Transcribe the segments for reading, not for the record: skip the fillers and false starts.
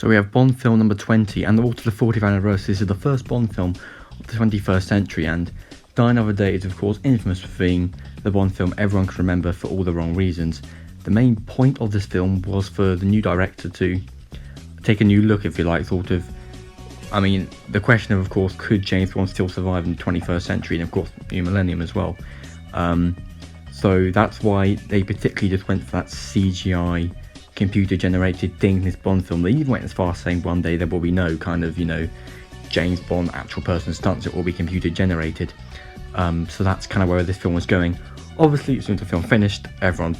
So we have Bond film number 20, and also the 40th anniversary. This is the first Bond film of the 21st century, and Die Another Day is of course infamous for being the Bond film everyone can remember for all the wrong reasons. The main point of this film was for the new director to take a new look, if you like, the question of course, could James Bond still survive in the 21st century, and of course, new millennium as well. So that's why they particularly just went for that CGI computer-generated thing in this Bond film. They even went as far as saying one day there will be no kind of, James Bond actual person stunts, it will be computer-generated. So that's kind of where this film was going. Obviously, as soon as the film finished, everyone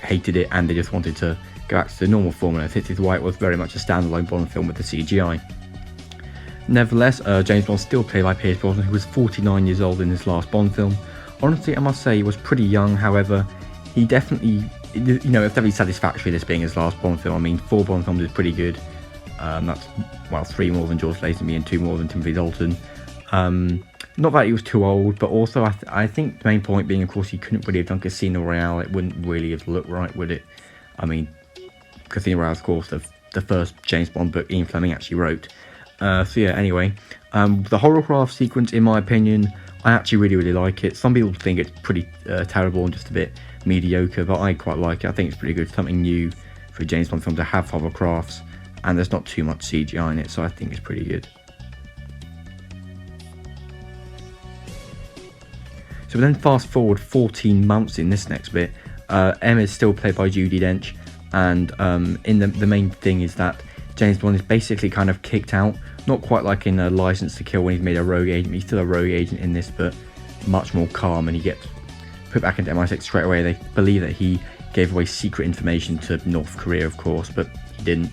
hated it, and they just wanted to go back to the normal formula. This is why it was very much a standalone Bond film with the CGI. Nevertheless, James Bond still played by Pierce Brosnan, who was 49 years old in his last Bond film. Honestly, I must say he was pretty young. However, he definitely, it's definitely satisfactory this being his last Bond film. 4 Bond films is pretty good. That's 3 more than George Lazenby and 2 more than Timothy Dalton. Not that he was too old, but also I think the main point being, of course, he couldn't really have done Casino Royale. It wouldn't really have looked right, would it? Casino Royale, of course, the first James Bond book Ian Fleming actually wrote. Anyway, the horror sequence, in my opinion, I actually really like it. Some people think it's pretty terrible and just a bit mediocre, but I quite like it. I think it's pretty good. Something new for a James Bond film to have hovercrafts, and there's not too much CGI in it, so I think it's pretty good. So we then fast forward 14 months in this next bit. M is still played by Judi Dench, and in the main thing is that James Bond is basically kind of kicked out, not quite like in a License to Kill when he's made a rogue agent. He's still a rogue agent in this, but much more calm, and he gets put back into MI6 straight away. They believe that he gave away secret information to North Korea, of course, but he didn't,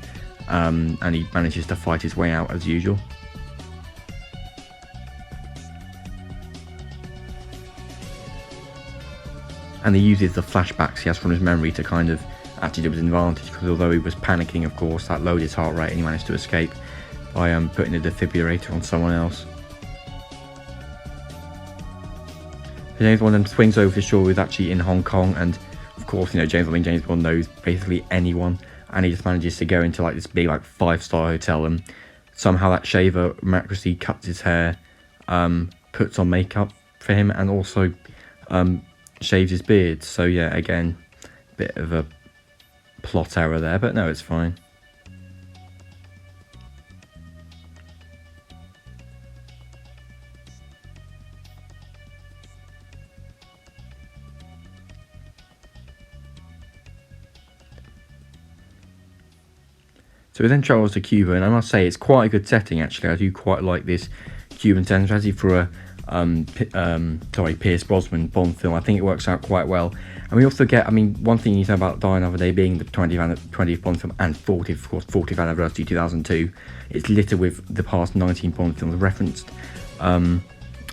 and he manages to fight his way out as usual. And he uses the flashbacks he has from his memory to kind of actually do his advantage, because although he was panicking, of course, that lowered his heart rate and he managed to escape by putting a defibrillator on someone else. James Bond then swings over to shore, who's actually in Hong Kong, and of course, James Bond knows basically anyone, and he just manages to go into this big 5-star hotel, and somehow that shaver miraculously cuts his hair, puts on makeup for him, and also shaves his beard. So yeah, again, bit of a plot error there, but no, it's fine. So we then travels to Cuba, and I must say it's quite a good setting actually. I do quite like this Cuban setting, especially for a Pierce Brosnan Bond film. I think it works out quite well. And we also get, one thing you know about Die Another Day being the 20th Bond film and 40th, of course, 40th anniversary 2002, it's littered with the past 19 Bond films referenced. And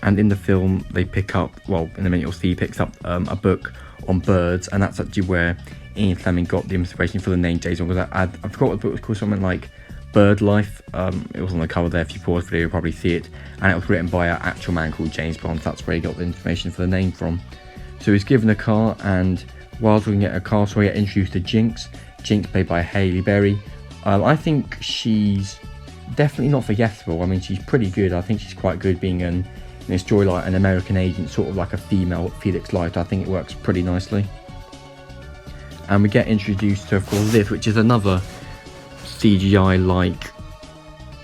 in the film, they pick up, in a minute you'll see, he picks up a book on birds, and that's actually where Ian Fleming got the inspiration for the name James Bond, because I forgot what the book was called, something like Bird Life. It was on the cover there. If you pause the video, you'll probably see it, and it was written by an actual man called James Bond. That's where he got the information for the name from. So he's given a car, and whilst we can get a car, so we get introduced to Jinx, played by Halle Berry. I think she's definitely not forgettable. She's pretty good. I think she's quite good being in a story like an American agent, sort of like a female Felix Leiter. I think it works pretty nicely. And we get introduced to, of course, Liv, which is another CGI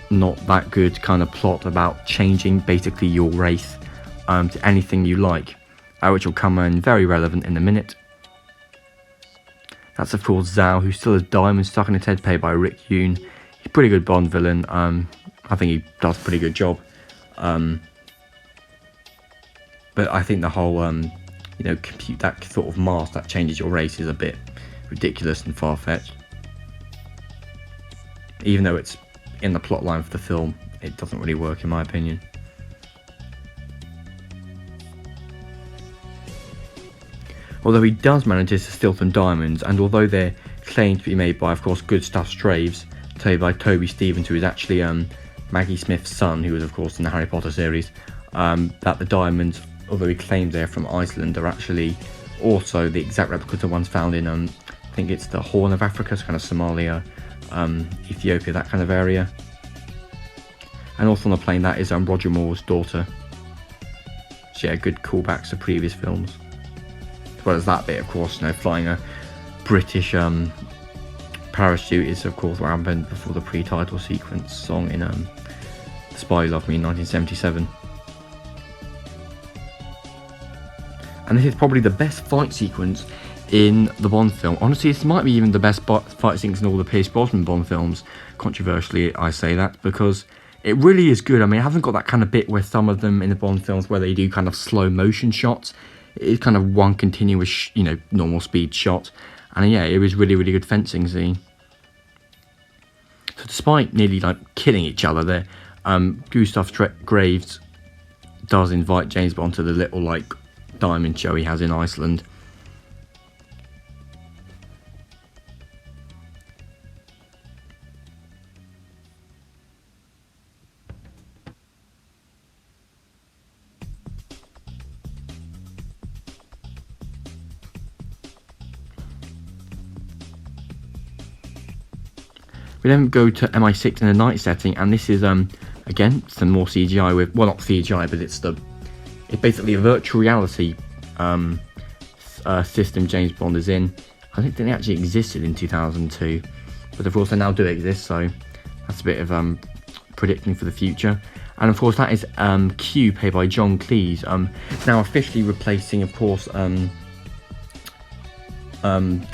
not that good kind of plot about changing basically your race to anything you like, which will come in very relevant in a minute. That's of course Zhao, who still has diamonds stuck in his head, played by Rick Yoon. He's a pretty good Bond villain. I think he does a pretty good job. But I think the whole compute that sort of mask that changes your race is a bit ridiculous and far-fetched. Even though it's in the plot line for the film, it doesn't really work in my opinion. Although he does manage to steal some diamonds, and although they're claimed to be made by, of course, Good Stuff Straves, played by Toby Stephens, who is actually Maggie Smith's son, who was of course in the Harry Potter series, that the diamonds, although he claims they're from Iceland, are actually also the exact replicas of ones found in I think it's the Horn of Africa, so kind of Somalia, Ethiopia, that kind of area. And also on the plane, that is Roger Moore's daughter. So yeah, good callbacks to previous films. As well as that bit, of course, flying a British parachute is, of course, what happened before the pre-title sequence song in The Spy Who Loved Me in 1977. And this is probably the best fight sequence in the Bond film. Honestly, this might be even the best fight sequence in all the Pierce Brosnan Bond films. Controversially, I say that, because it really is good. I mean, I haven't got that kind of bit where some of them in the Bond films where they do kind of slow motion shots. It is kind of one continuous, normal speed shot. And yeah, it was really, really good fencing scene. So despite nearly killing each other there, Gustav Graves does invite James Bond to the little diamond show he has in Iceland. We then go to MI6 in a night setting, and this is again some more CGI with, well, not CGI, but it's basically a virtual reality system James Bond is in. I think they actually existed in 2002, but of course they now do exist, so that's a bit of predicting for the future. And of course that is Q, played by John Cleese, now officially replacing, of course, the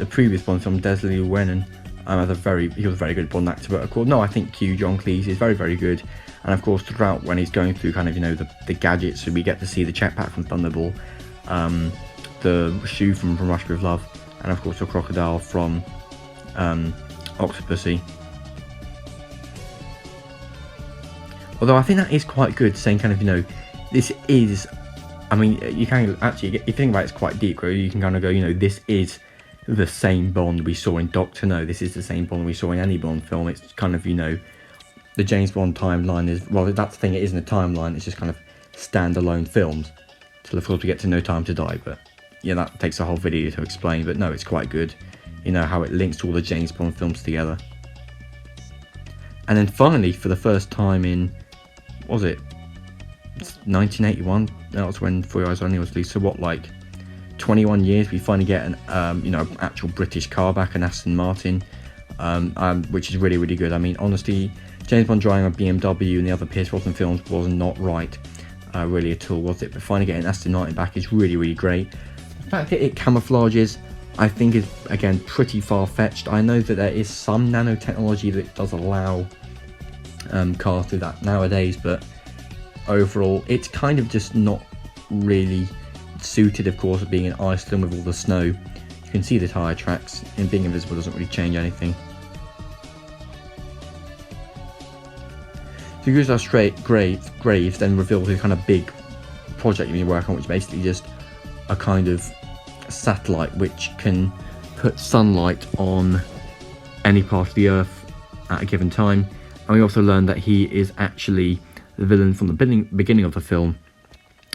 previous Bond film, Leslie Llewellyn. He was a very good Bond actor, but of course, no, I think Q, John Cleese, is very, very good. And of course, throughout when he's going through kind of, the gadgets, so we get to see the jetpack from Thunderball, the shoe from Rush with Love, and of course the crocodile from Octopussy. Although I think that is quite good, saying kind of, this is, I mean, you can actually, if you think about it, it's quite deep, right? You can kind of go, this is the same Bond we saw in Doctor No. This is the same Bond we saw in any Bond film. It's kind of, the James Bond timeline is, well, that's the thing, it isn't a timeline, it's just kind of standalone films. Till of course we get to No Time to Die, but yeah, that takes a whole video to explain, but no, it's quite good. How it links all the James Bond films together. And then finally, for the first time in, what was it, 1981? That was when For Your Eyes Only was released, so what, 21 years, we finally get an actual British car back, an Aston Martin, which is really, really good. I mean, honestly, James Bond driving a BMW in the other Pierce Brosnan films was not right, really at all, was it? But finally getting Aston Martin back is really, really great. The fact that it camouflages, I think, is again pretty far-fetched. I know that there is some nanotechnology that does allow cars to do that nowadays, but overall, it's kind of just not really suited, of course, of being in Iceland with all the snow. You can see the tyre tracks, and being invisible doesn't really change anything. So Gustav Graves then reveals his kind of big project you've been working on, which is basically just a kind of satellite which can put sunlight on any part of the Earth at a given time. And we also learned that he is actually the villain from the beginning of the film.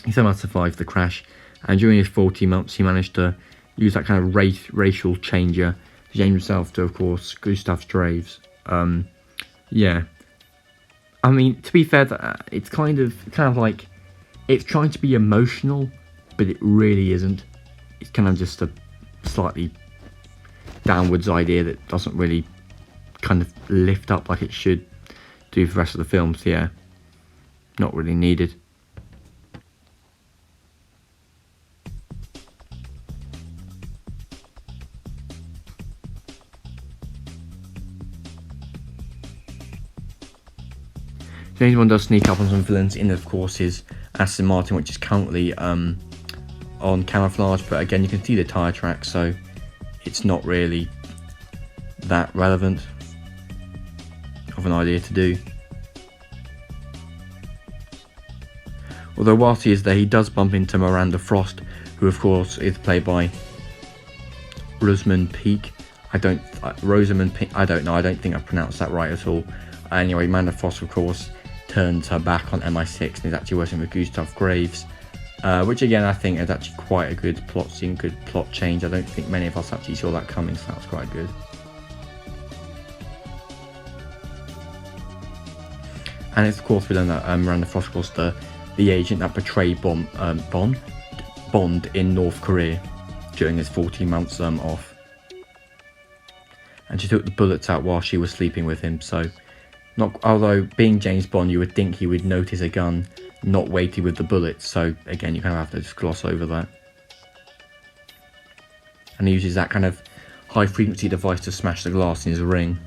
He somehow survived the crash, and during his 14 months he managed to use that kind of racial changer to change himself to, of course, Gustav Graves. Yeah, I mean, to be fair, it's kind of like, it's trying to be emotional, but it really isn't. It's kind of just a slightly downwards idea that doesn't really kind of lift up like it should do for the rest of the film. So yeah, not really needed. James Bond does sneak up on some villains in, of course, his Aston Martin, which is currently on camouflage, but again, you can see the tyre tracks, so it's not really that relevant of an idea to do. Although whilst he is there, he does bump into Miranda Frost, who of course is played by Rosamund Pike. Rosamund Pike, I don't know, I don't think I pronounced that right at all. Anyway, Miranda Frost, of course, turns her back on MI6 and is actually working with Gustav Graves, which again I think is actually quite a good plot scene, good plot change. I don't think many of us actually saw that coming, so that's quite good. And it's of course we learn that Miranda Frost was the agent that betrayed Bond in North Korea during his 14 months off. And she took the bullets out while she was sleeping with him, so although being James Bond, you would think he would notice a gun not weighted with the bullets, so again you kind of have to just gloss over that. And he uses that kind of high frequency device to smash the glass in his ring.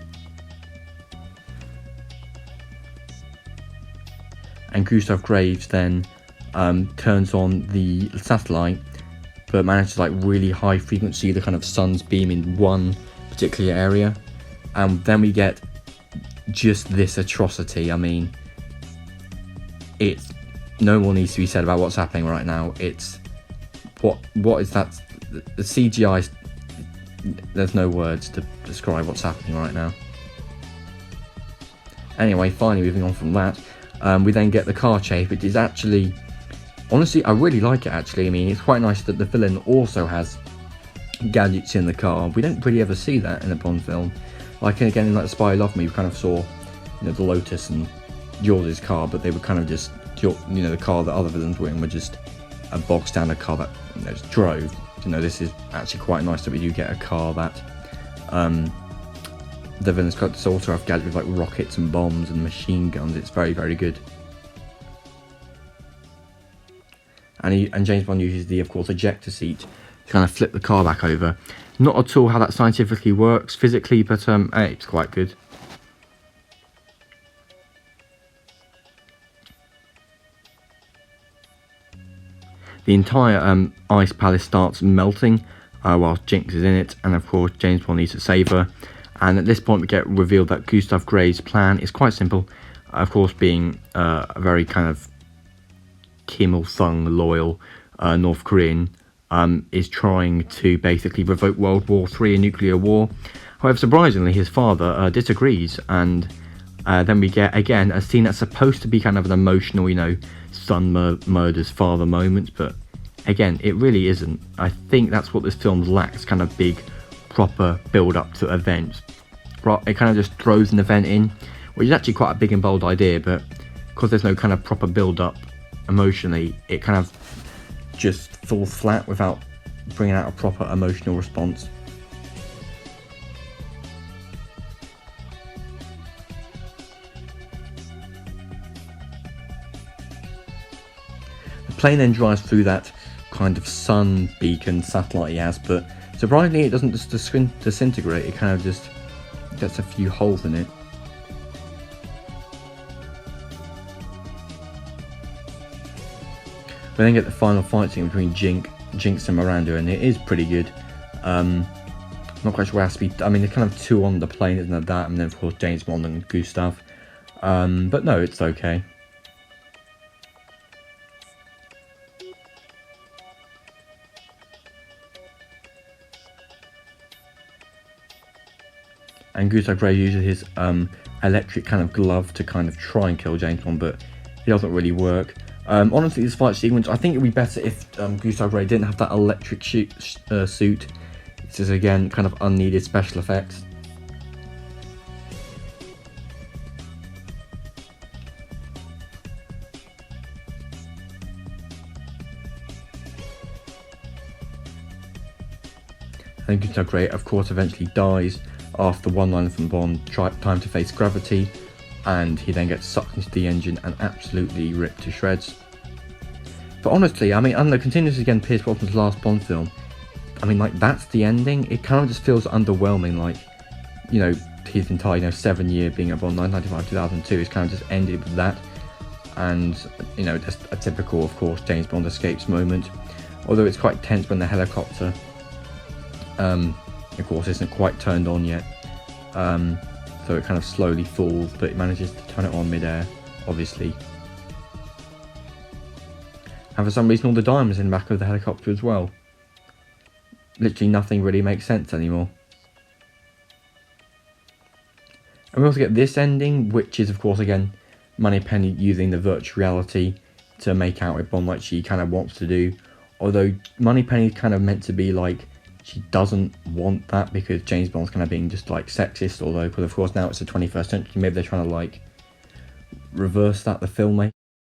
And Gustav Graves then turns on the satellite, but manages like really high frequency the kind of sun's beam in one particular area, and then we get just this atrocity. I mean, it's no more needs to be said about what's happening right now. It's what is that? The CGI. There's no words to describe what's happening right now. Anyway, finally moving on from that, we then get the car chase, which is actually, honestly, I really like it actually. I mean, it's quite nice that the villain also has gadgets in the car. We don't really ever see that in a Bond film. Like again in like The Spy Who Loved Me, we kind of saw, you know, the Lotus and Jaws' car, but they were kind of just, you know, the car that other villains were in were just a bog standard car that, you know, just drove. You know, this is actually quite nice that we do get a car that the villains got to also have gadgets with like rockets and bombs and machine guns. It's very, very good. And James Bond uses the, of course, ejector seat to kind of flip the car back over. Not at all how that scientifically works physically, but hey, it's quite good. The entire ice palace starts melting whilst Jinx is in it, and of course James Bond needs to save her. And at this point we get revealed that Gustav Graves' plan is quite simple. Of course, being a very kind of Kim Il-sung loyal North Korean, is trying to basically provoke World War III, a nuclear war. However, surprisingly, his father disagrees, and then we get, again, a scene that's supposed to be kind of an emotional, you know, son murders father moment, but again, it really isn't. I think that's what this film lacks, kind of big, proper build-up to events. It kind of just throws an event in, which is actually quite a big and bold idea, but because there's no kind of proper build-up emotionally, it kind of just falls flat without bringing out a proper emotional response. The plane then drives through that kind of sun beacon satellite he has, but surprisingly it doesn't just disintegrate, it kind of just gets a few holes in it. We then get the final fight scene between Jinx and Miranda, and it is pretty good. Not quite sure where it has to be. I mean, there's kind of two on the plane, isn't there? That, and then of course James Bond and Gustav. But no, it's okay. And Gustav Graves uses his electric kind of glove to kind of try and kill James Bond, but it doesn't really work. Honestly, this fight sequence, I think it would be better if Gustav Graves didn't have that electric suit. This is again kind of unneeded special effects. And Gustav Graves, of course, eventually dies after one line from Bond, Time to Face Gravity, and he then gets sucked into the engine and absolutely ripped to shreds. But honestly, I mean, and the continues again, Pierce Brosnan's last Bond film, I mean, like, that's the ending. It kind of just feels underwhelming, like, you know, his entire, 7-year being a Bond, 1995-2002, is kind of just ended with that. And, just a typical, of course, James Bond escapes moment. Although it's quite tense when the helicopter, of course, isn't quite turned on yet. So it kind of slowly falls, but it manages to turn it on mid-air, obviously. And for some reason all the diamonds in the back of the helicopter as well. Literally nothing really makes sense anymore. And we also get this ending, which is of course again Moneypenny using the virtual reality to make out with Bond like she kind of wants to do. Although Moneypenny's kind of meant to be like, she doesn't want that because James Bond's kind of being just like sexist, although, because of course now it's the 21st century, maybe they're trying to like reverse that, the filmmaker